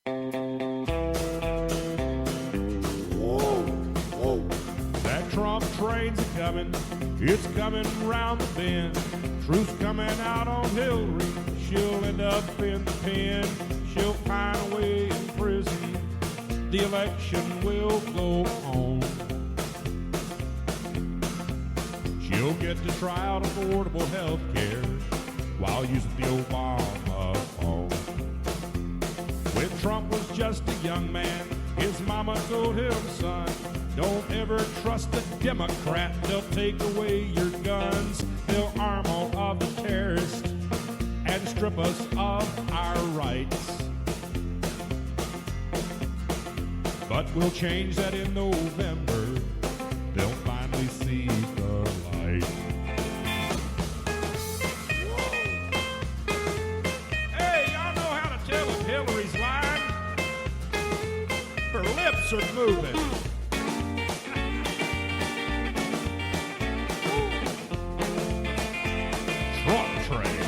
Whoa, whoa. That Trump train's a-comin', it's coming round the bend. Truth's coming out on Hillary, she'll end up in the pen. She'll find a way in prison, the election will go on. She'll get to try out affordable health care while using the Obama phone. When Trump was just a young man, his mama told him, son, don't ever trust a Democrat. They'll take away your guns, they'll arm all of the terrorists and strip us of our rights. But we'll change that in November. They'll finally see the light. Hey, y'all know how to tell if Hillary's lying? Her lips are moving. Trump train.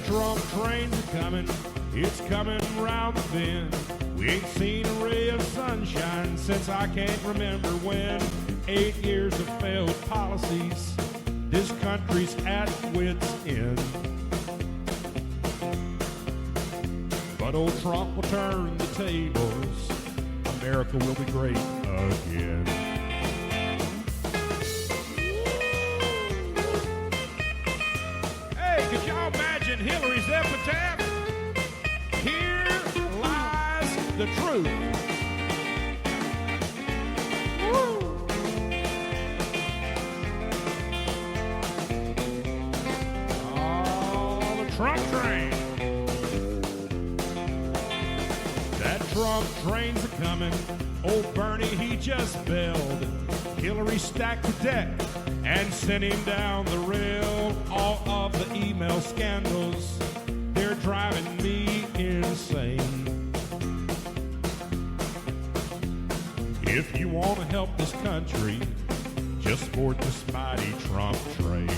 Trump train's a-comin', it's coming round the bend. We ain't seen a ray of sunshine since I can't remember when. 8 years of failed policies, this country's at wit's end. But old Trump will turn the tables, America will be great again. Could y'all imagine Hillary's epitaph? Here lies the truth. Woo. Oh, the Trump train. That Trump train's a-comin'. Old Bernie, he just bailed. Hillary stacked the deck and sent him down the rail. All of the email scandals, they're driving me insane. If you want to help this country, just board this mighty Trump train.